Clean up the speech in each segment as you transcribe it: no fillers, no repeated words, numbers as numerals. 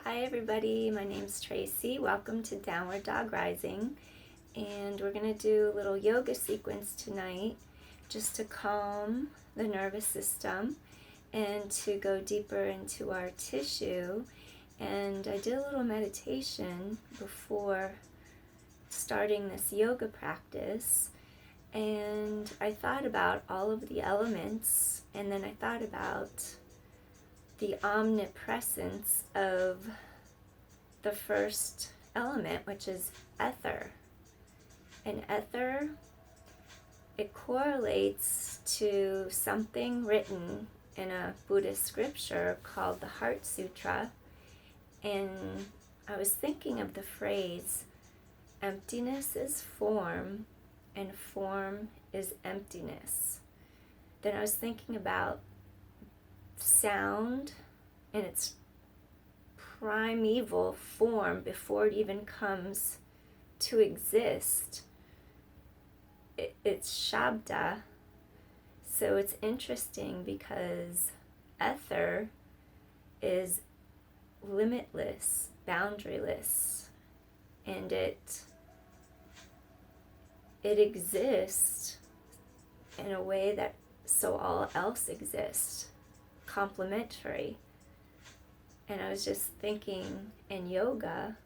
Hi everybody, my name's Tracy. Welcome to Downward Dog Rising, and we're going to do a little yoga sequence tonight just to calm the nervous system and to go deeper into our tissue. And I did a little meditation before starting this yoga practice, and I thought about all of the elements, and then I thought about the omnipresence of the first element, which is ether. And ether, it correlates to something written in a Buddhist scripture called the Heart Sutra. And I was thinking of the phrase, emptiness is form and form is emptiness. Then I was thinking about sound in its primeval form before it even comes to exist. It's shabda. So it's interesting because ether is limitless, boundaryless, and it exists in a way that so all else exists, complementary. And I was just thinking, in yoga,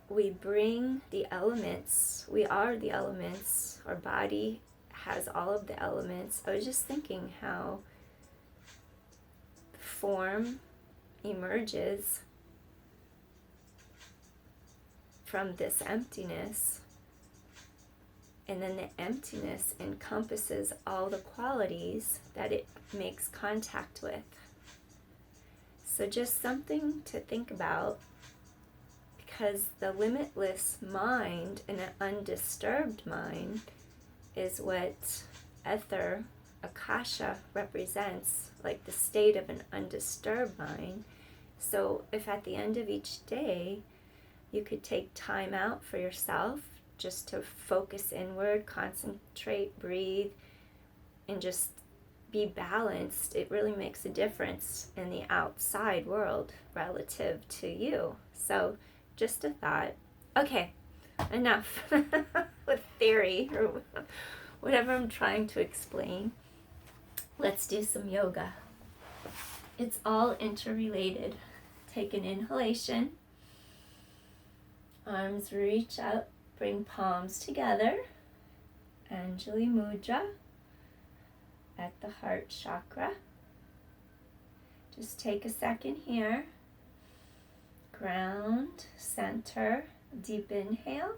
we bring the elements, we are the elements, our body has all of the elements. I was just thinking how form emerges from this emptiness, and then the emptiness encompasses all the qualities that it makes contact with. So just something to think about, because the limitless mind and an undisturbed mind is what ether, Akasha, represents, like the state of an undisturbed mind. So if at the end of each day you could take time out for yourself just to focus inward, concentrate, breathe, and just be balanced, it really makes a difference in the outside world relative to you. So just a thought. Okay, enough with theory or whatever I'm trying to explain. Let's do some yoga. It's all interrelated. Take an inhalation. Arms reach out, bring palms together. Anjali Mudra at the heart chakra. Just take a second here. Ground, center, deep inhale.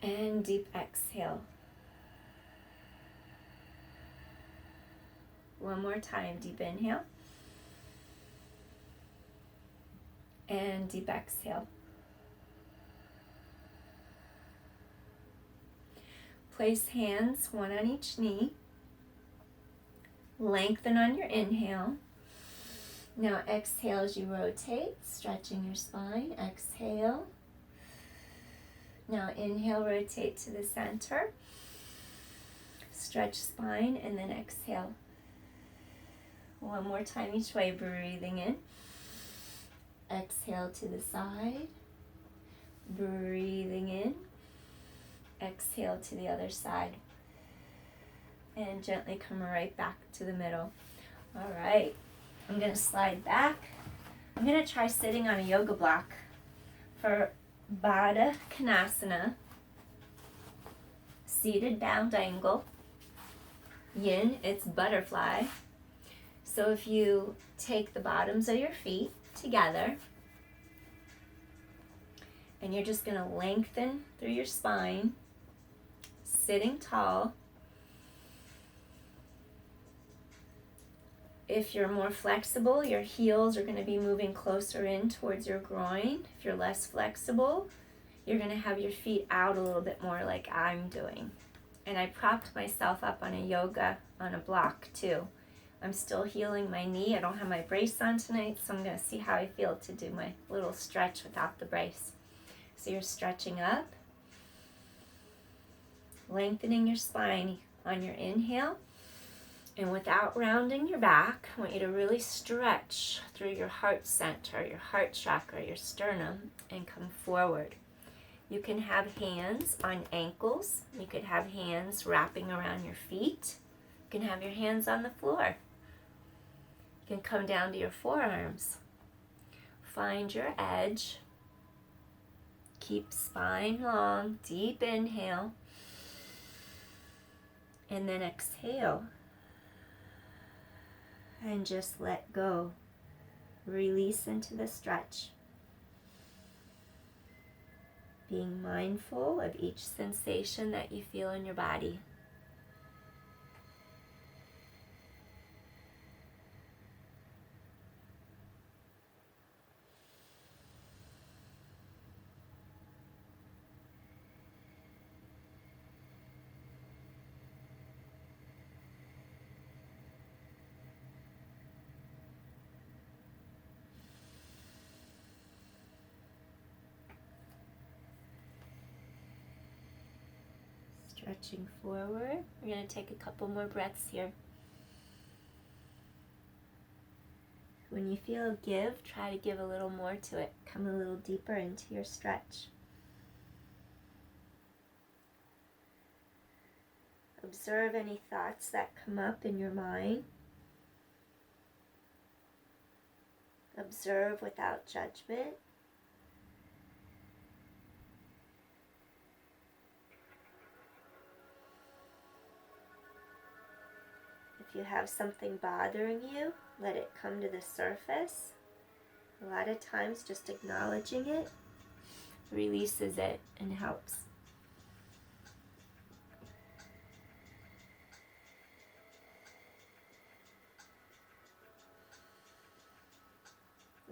And deep exhale. One more time, deep inhale. And deep exhale. Place hands one on each knee. Lengthen on your inhale. Now exhale as you rotate, stretching your spine. Exhale. Now inhale, rotate to the center. Stretch spine, and then exhale. One more time each way, breathing in. Exhale to the side. Breathing in. Exhale to the other side. And gently come right back to the middle. All right. I'm going to slide back. I'm going to try sitting on a yoga block for Baddha Konasana. Seated bound angle. Yin, it's butterfly. So if you take the bottoms of your feet together, and you're just going to lengthen through your spine, sitting tall. If you're more flexible, your heels are going to be moving closer in towards your groin. If you're less flexible, you're going to have your feet out a little bit more like I'm doing. And I propped myself up on a block too. I'm still healing my knee. I don't have my brace on tonight, so I'm going to see how I feel to do my little stretch without the brace. So you're stretching up, lengthening your spine on your inhale, And without rounding your back, I want you to really stretch through your heart center, your heart chakra, your sternum, and come forward. You can have hands on ankles. You could have hands wrapping around your feet. You can have your hands on the floor. You can come down to your forearms. Find your edge. Keep spine long. Deep inhale. And then exhale. And just let go. Release into the stretch. Being mindful of each sensation that you feel in your body. Stretching forward. We're going to take a couple more breaths here. When you feel a give, try to give a little more to it. Come a little deeper into your stretch. Observe any thoughts that come up in your mind. Observe without judgment. If you have something bothering you, let it come to the surface. A lot of times just acknowledging it releases it and helps.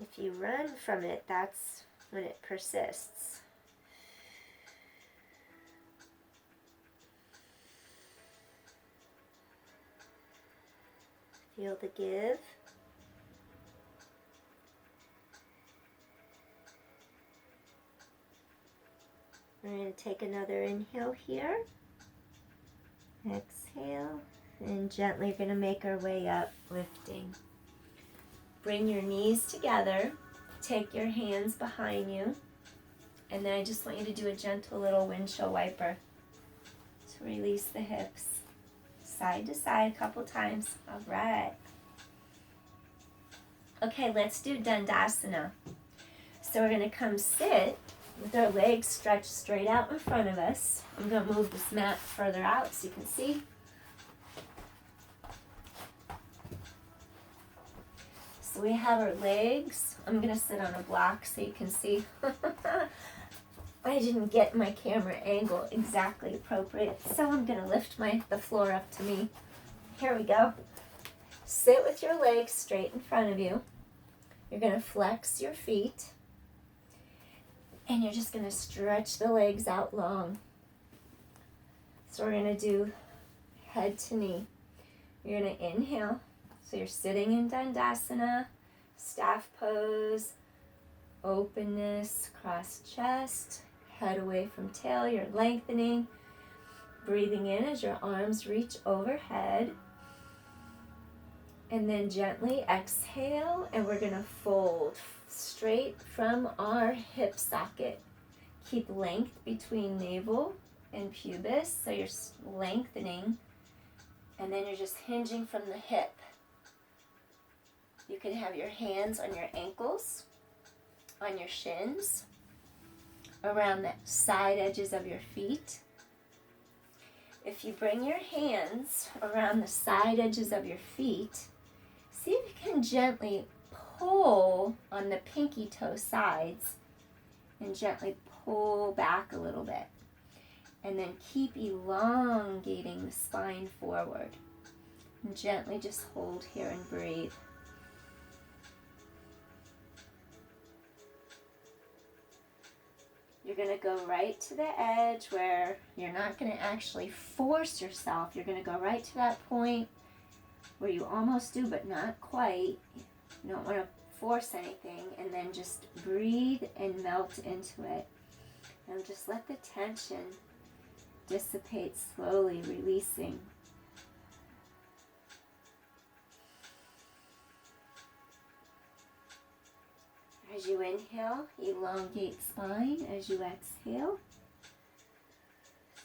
If you run from it, that's when it persists. Feel the give. We're going to take another inhale here. Exhale. And gently we're going to make our way up, lifting. Bring your knees together. Take your hands behind you. And then I just want you to do a gentle little windshield wiper to release the hips. Side to side a couple times. All right. Okay, let's do Dandasana. So we're going to come sit with our legs stretched straight out in front of us. I'm going to move this mat further out so you can see. So we have our legs. I'm going to sit on a block so you can see. I didn't get my camera angle exactly appropriate, so I'm going to lift the floor up to me. Here we go. Sit with your legs straight in front of you. You're going to flex your feet, and you're just going to stretch the legs out long. So we're going to do head to knee. You're going to inhale. So you're sitting in Dandasana, staff pose, openness, cross chest, head away from tail, you're lengthening. Breathing in as your arms reach overhead. And then gently exhale, and we're going to fold straight from our hip socket. Keep length between navel and pubis, so you're lengthening. And then you're just hinging from the hip. You can have your hands on your ankles, on your shins, around the side edges of your feet. If you bring your hands around the side edges of your feet, see if you can gently pull on the pinky toe sides and gently pull back a little bit. And then keep elongating the spine forward. And gently just hold here and breathe. You're going to go right to the edge where you're not going to actually force yourself. You're going to go right to that point where you almost do, but not quite. You don't want to force anything. And then just breathe and melt into it. And just let the tension dissipate slowly, releasing. As you inhale, elongate spine. As you exhale,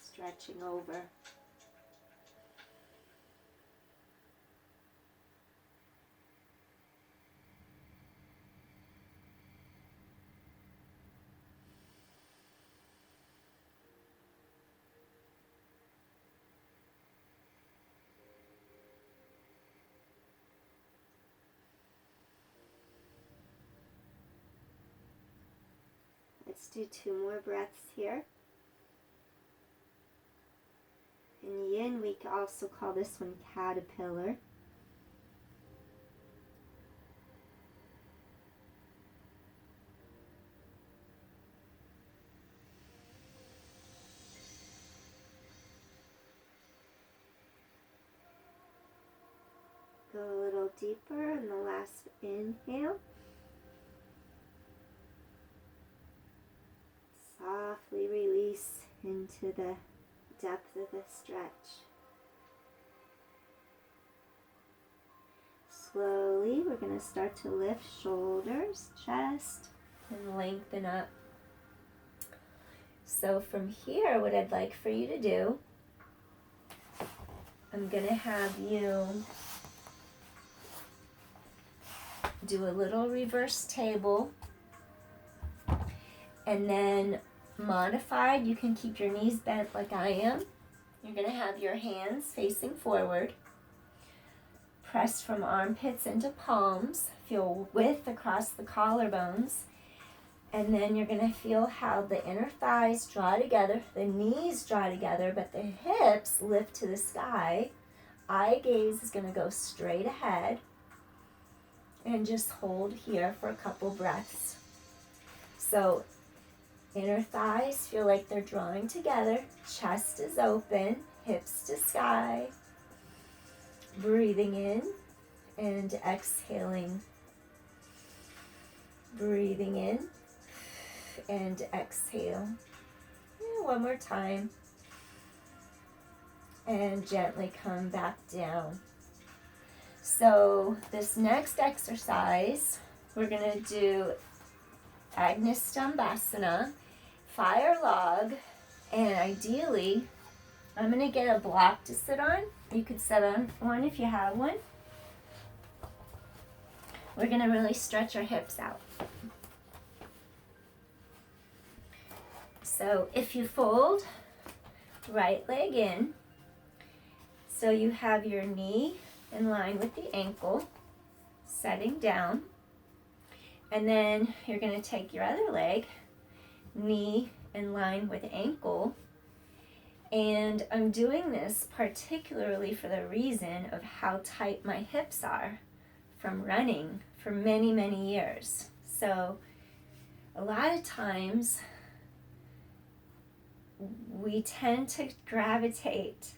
stretching over. Let's do 2 more breaths here. In yin, we can also call this one caterpillar. Go a little deeper in the last inhale. Softly release into the depth of the stretch. Slowly, we're going to start to lift shoulders, chest, and lengthen up. So from here, what I'd like for you to do, I'm going to have you do a little reverse table, and then modified, you can keep your knees bent like I am. You're going to have your hands facing forward. Press from armpits into palms. Feel width across the collarbones. And then you're going to feel how the inner thighs draw together, the knees draw together, but the hips lift to the sky. Eye gaze is going to go straight ahead. And just hold here for a couple breaths. So inner thighs feel like they're drawing together. Chest is open, hips to sky. Breathing in and exhaling. Breathing in and exhale. One more time. And gently come back down. So this next exercise, we're going to do Agnisthambasana, fire log, and ideally, I'm going to get a block to sit on. You could sit on one if you have one. We're going to really stretch our hips out. So if you fold, right leg in, so you have your knee in line with the ankle, setting down. And then you're going to take your other leg, knee in line with ankle. And I'm doing this particularly for the reason of how tight my hips are from running for many, many years. So a lot of times we tend to gravitate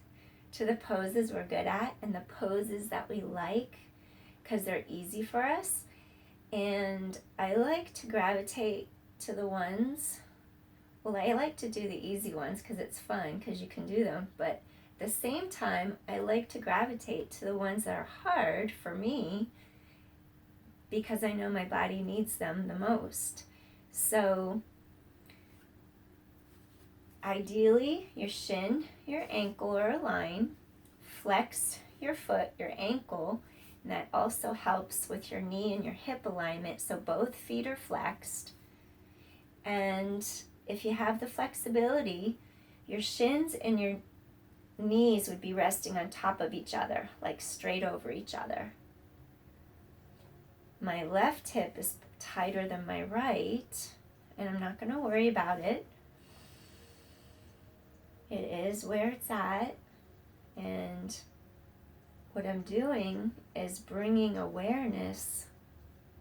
to the poses we're good at and the poses that we like because they're easy for us. And I like to gravitate to the ones, well, I like to do the easy ones because it's fun because you can do them, but at the same time, I like to gravitate to the ones that are hard for me because I know my body needs them the most. So ideally, your shin, your ankle are aligned. Flex your foot, your ankle, and that also helps with your knee and your hip alignment, so both feet are flexed. And if you have the flexibility, your shins and your knees would be resting on top of each other, like straight over each other. My left hip is tighter than my right, and I'm not going to worry about it. It is where it's at, and what I'm doing is bringing awareness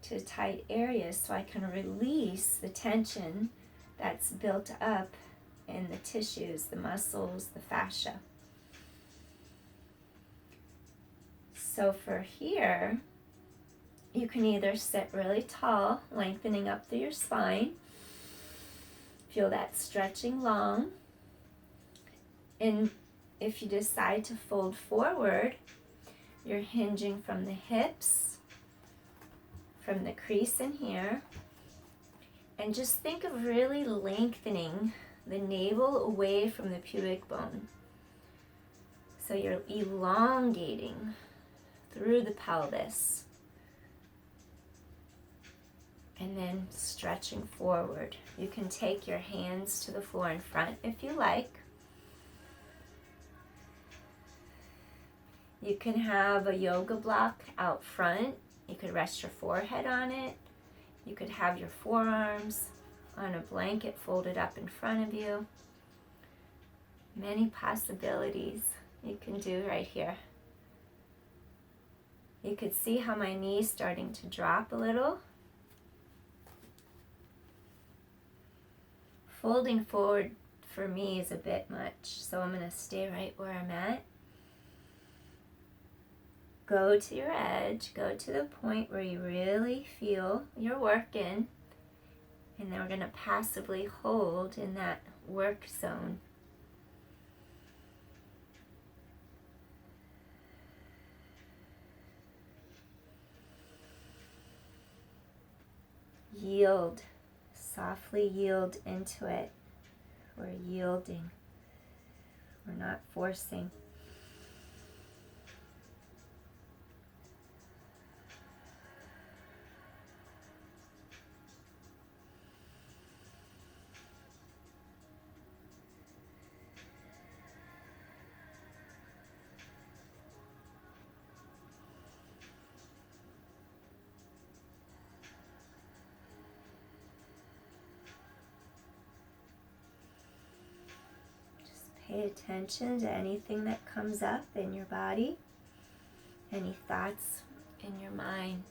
to tight areas so I can release the tension that's built up in the tissues, the muscles, the fascia. So for here, you can either sit really tall, lengthening up through your spine. Feel that stretching long. And if you decide to fold forward, you're hinging from the hips, from the crease in here, And just think of really lengthening the navel away from the pubic bone. So you're elongating through the pelvis. And then stretching forward. You can take your hands to the floor in front if you like. You can have a yoga block out front. You could rest your forehead on it. You could have your forearms on a blanket folded up in front of you. Many possibilities you can do right here. You could see how my knee's starting to drop a little. Folding forward for me is a bit much, so I'm going to stay right where I'm at. Go to your edge, go to the point where you really feel you're working, and then we're going to passively hold in that work zone. Yield, softly yield into it. We're yielding, we're not forcing. Pay attention to anything that comes up in your body, any thoughts in your mind.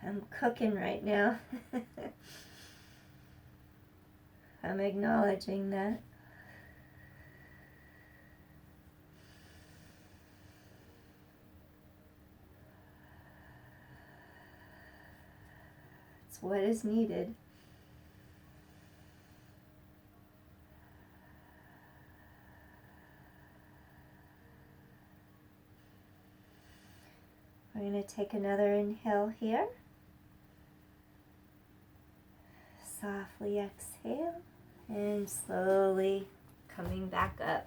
I'm cooking right now. I'm acknowledging that. It's what is needed. We're going to take another inhale here. Softly exhale and slowly coming back up.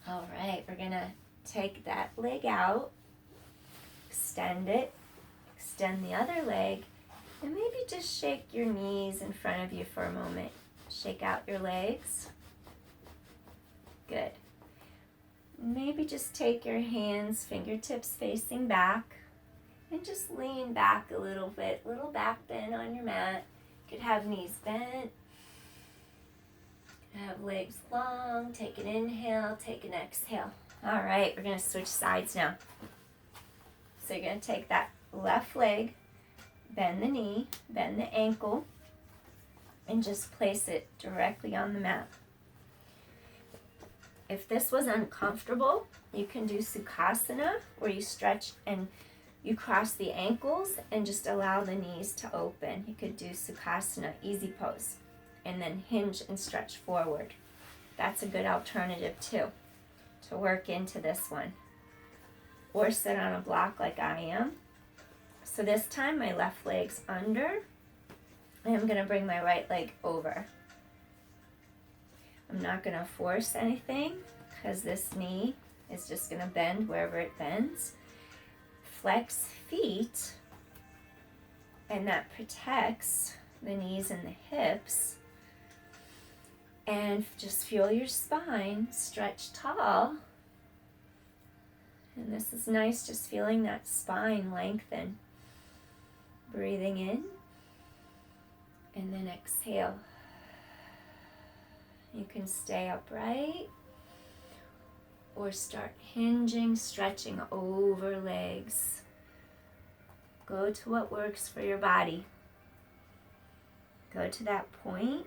All right, we're gonna take that leg out, extend it, extend the other leg, and maybe just shake your knees in front of you for a moment. Shake out your legs. Good. Maybe just take your hands, fingertips facing back, and just lean back a little bit, little back bend on your mat. You could have knees bent, have legs long, take an inhale, take an exhale. All right, we're gonna switch sides now. So you're gonna take that left leg, bend the knee, bend the ankle, and just place it directly on the mat. If this was uncomfortable, you can do Sukhasana, where you stretch and you cross the ankles and just allow the knees to open. You could do Sukhasana, easy pose, and then hinge and stretch forward. That's a good alternative too, to work into this one. Or sit on a block like I am. So this time my left leg's under, and I'm gonna bring my right leg over. I'm not gonna force anything, because this knee is just gonna bend wherever it bends. Flex feet, and that protects the knees and the hips. And just feel your spine stretch tall. And this is nice, just feeling that spine lengthen. Breathing in, and then exhale. You can stay upright, or start hinging, stretching over legs. Go to what works for your body. Go to that point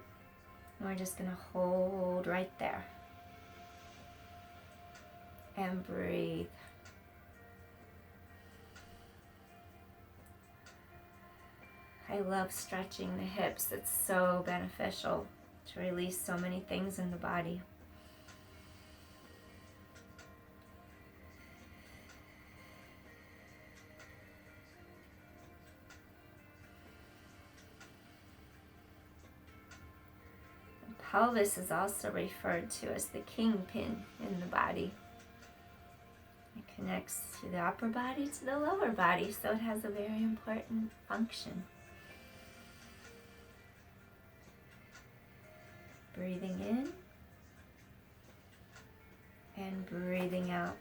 And we're just going to hold right there. And breathe. I love stretching the hips. It's so beneficial to release so many things in the body. The pelvis is also referred to as the kingpin in the body. It connects to the upper body to the lower body, so it has a very important function. Breathing in and breathing out.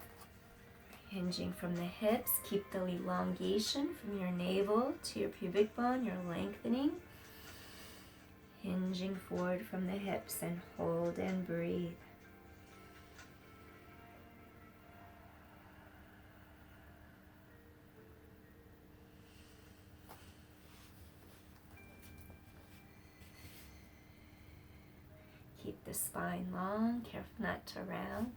Hinging from the hips, keep the elongation from your navel to your pubic bone, you're lengthening. Hinging forward from the hips and hold and breathe. Keep the spine long, careful not to round.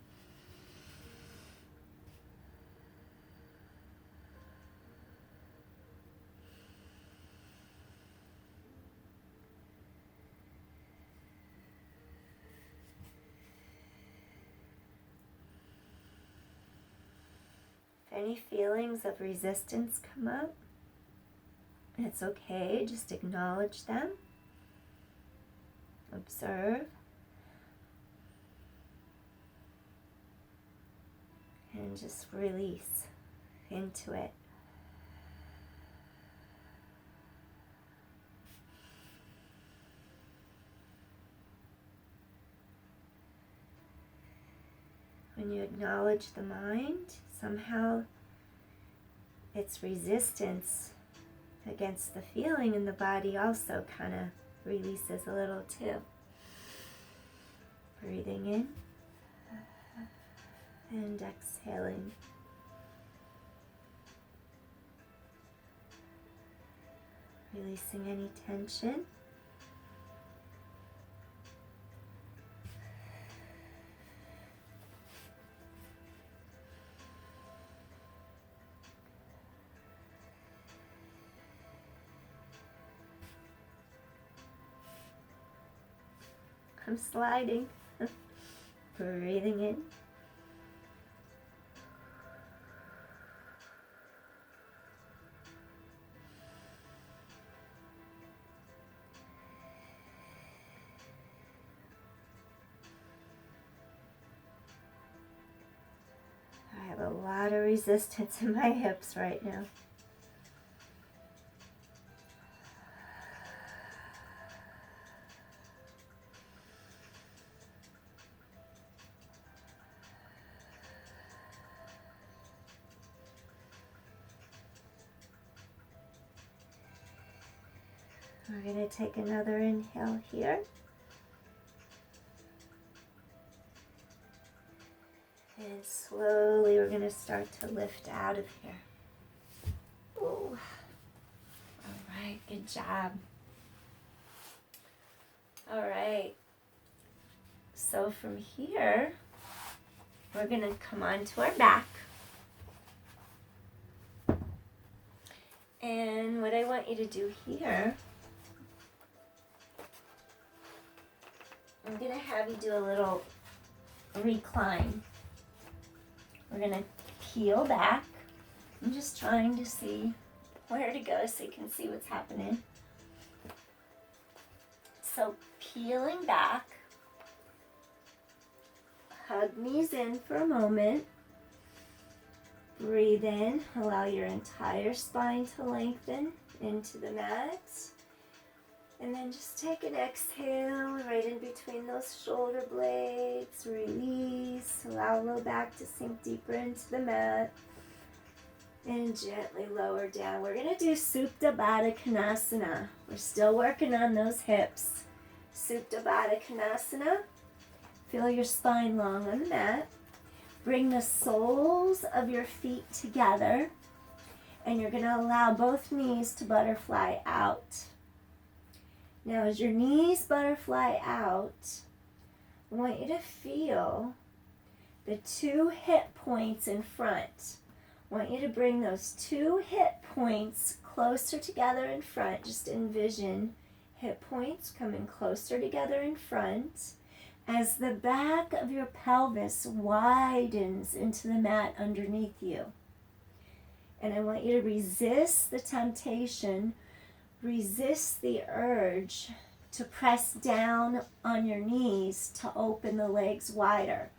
If any feelings of resistance come up, it's okay, just acknowledge them. Observe. And just release into it. When you acknowledge the mind, somehow its resistance against the feeling in the body also kind of releases a little too. Breathing in. And exhaling. Releasing any tension. I'm sliding. Breathing in. I have a lot of resistance in my hips right now. We're going to take another inhale here. And slowly we're going to start to lift out of here. Ooh. All right, good job. All right. So from here, we're going to come onto our back. And what I want you to do here, I'm going to have you do a little recline. We're going to peel back. I'm just trying to see where to go so you can see what's happening. So peeling back, hug knees in for a moment. Breathe in, allow your entire spine to lengthen into the mat. And then just take an exhale right in between those shoulder blades. Release, allow low back to sink deeper into the mat. And gently lower down. We're going to do Supta Baddha Konasana. We're still working on those hips. Supta Baddha Konasana. Feel your spine long on the mat. Bring the soles of your feet together. And you're going to allow both knees to butterfly out. Now as your knees butterfly out, I want you to feel the 2 hip points in front. I want you to bring those 2 hip points closer together in front. Just envision hip points coming closer together in front as the back of your pelvis widens into the mat underneath you. And I want you to resist the temptation, resist the urge to press down on your knees to open the legs wider.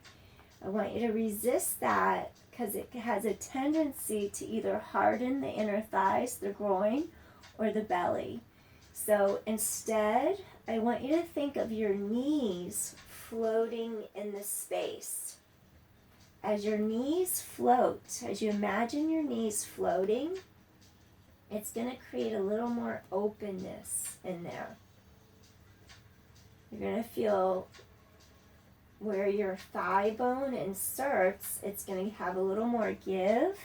I want you to resist that because it has a tendency to either harden the inner thighs, the groin, or the belly. So instead, I want you to think of your knees floating in the space. As your knees float, as you imagine your knees floating, it's going to create a little more openness in there. You're going to feel where your thigh bone inserts, it's going to have a little more give,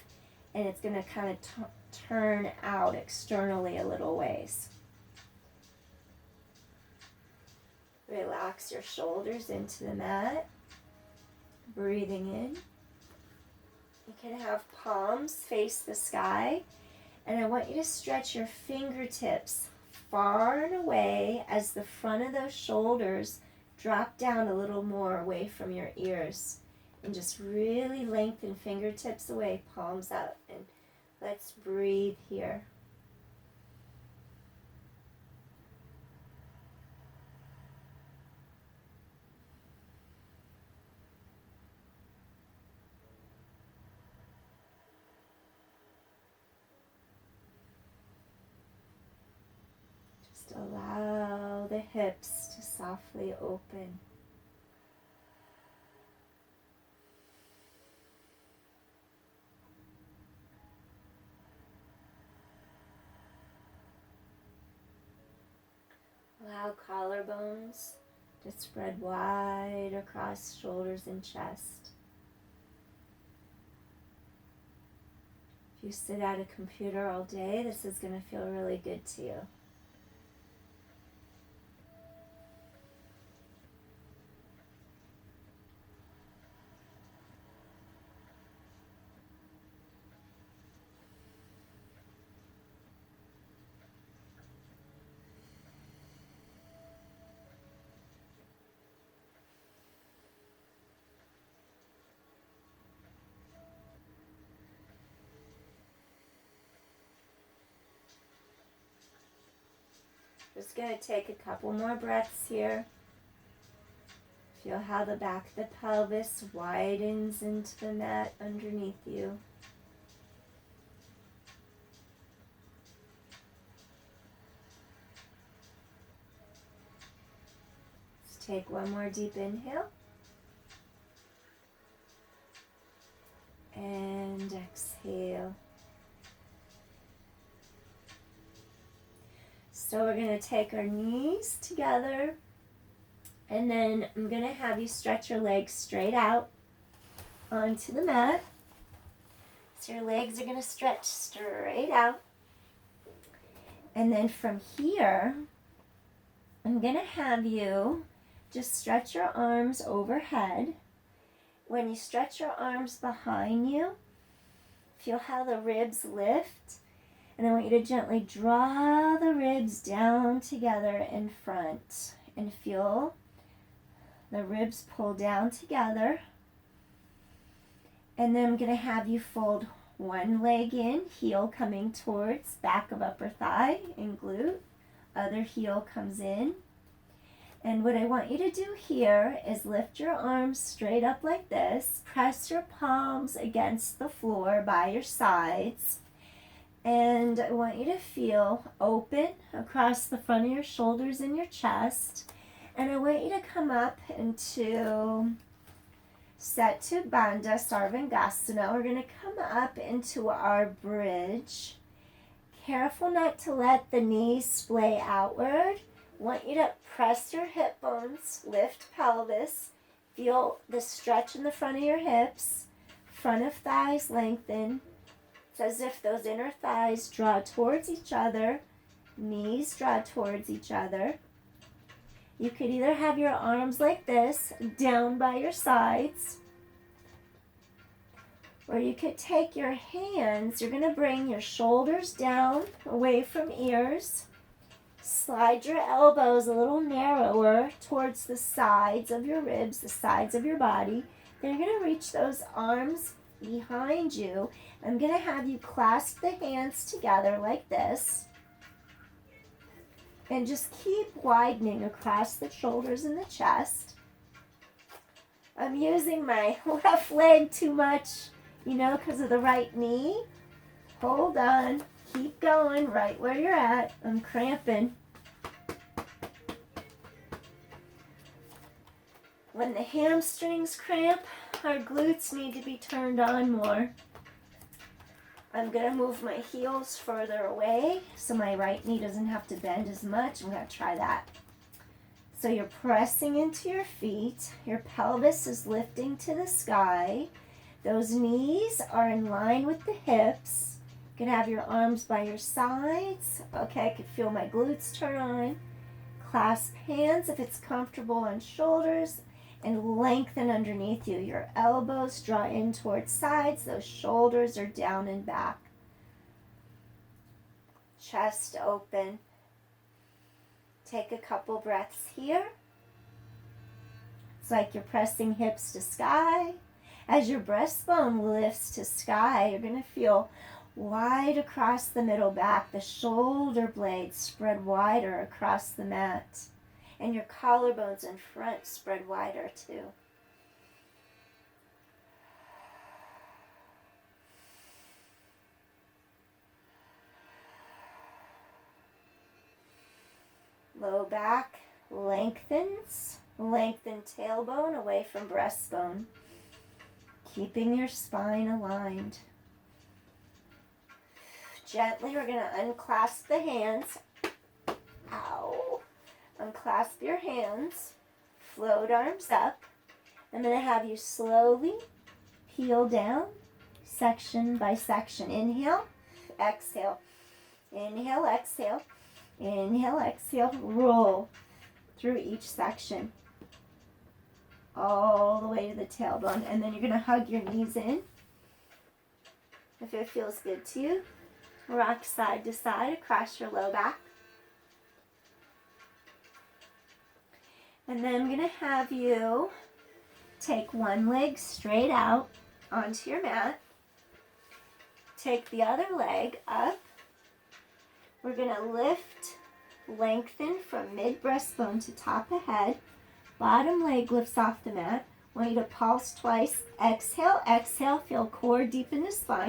and it's going to kind of turn out externally a little ways. Relax your shoulders into the mat. Breathing in. You can have palms face the sky, and I want you to stretch your fingertips far and away as the front of those shoulders drop down a little more away from your ears. And just really lengthen fingertips away, palms out. And let's breathe here. Just allow the hips to softly open. Allow collarbones to spread wide across shoulders and chest. If you sit at a computer all day, this is going to feel really good to you. Just going to take a couple more breaths here. Feel how the back of the pelvis widens into the mat underneath you. Let's take one more deep inhale. And exhale. So we're going to take our knees together, and then I'm going to have you stretch your legs straight out onto the mat. So your legs are going to stretch straight out. And then from here, I'm going to have you just stretch your arms overhead. When you stretch your arms behind you, feel how the ribs lift. And I want you to gently draw the ribs down together in front and feel the ribs pull down together. And then I'm going to have you fold one leg in, heel coming towards back of upper thigh and glute. Other heel comes in. And what I want you to do here is lift your arms straight up like this. Press your palms against the floor by your sides. And I want you to feel open across the front of your shoulders and your chest. And I want you to come up into Setu Bandha Sarvangasana. We're going to come up into our bridge. Careful not to let the knees splay outward. I want you to press your hip bones, lift pelvis. Feel the stretch in the front of your hips. Front of thighs lengthen. It's as if those inner thighs draw towards each other, knees draw towards each other. You could either have your arms like this, down by your sides, or you could take your hands, you're going to bring your shoulders down, away from ears. Slide your elbows a little narrower towards the sides of your ribs, the sides of your body. Then you're going to reach those arms behind you. I'm going to have you clasp the hands together like this. And just keep widening across the shoulders and the chest. I'm using my left leg too much, because of the right knee. Hold on. Keep going right where you're at. I'm cramping. When the hamstrings cramp, our glutes need to be turned on more. I'm going to move my heels further away so my right knee doesn't have to bend as much. I'm going to try that. So you're pressing into your feet. Your pelvis is lifting to the sky. Those knees are in line with the hips. You can have your arms by your sides. Okay, I can feel my glutes turn on. Clasp hands if it's comfortable on shoulders and lengthen underneath you. Your elbows draw in towards sides. Those shoulders are down and back. Chest open. Take a couple breaths here. It's like you're pressing hips to sky. As your breastbone lifts to sky, you're going to feel wide across the middle back. The shoulder blades spread wider across the mat. And your collarbones in front spread wider too. Low back lengthens. Lengthen tailbone away from breastbone. Keeping your spine aligned. Gently, we're going to unclasp the hands. Ow. Unclasp your hands. Float arms up. I'm going to have you slowly peel down, section by section. Inhale, exhale. Inhale, exhale. Inhale, exhale. Roll through each section. All the way to the tailbone. And then you're going to hug your knees in. If it feels good to you. Rock side to side across your low back. And then I'm going to have you take one leg straight out onto your mat. Take the other leg up. We're going to lift, lengthen from mid-breastbone to top of head. Bottom leg lifts off the mat. I want you to pulse twice. Exhale, exhale. Feel core deep in the spine.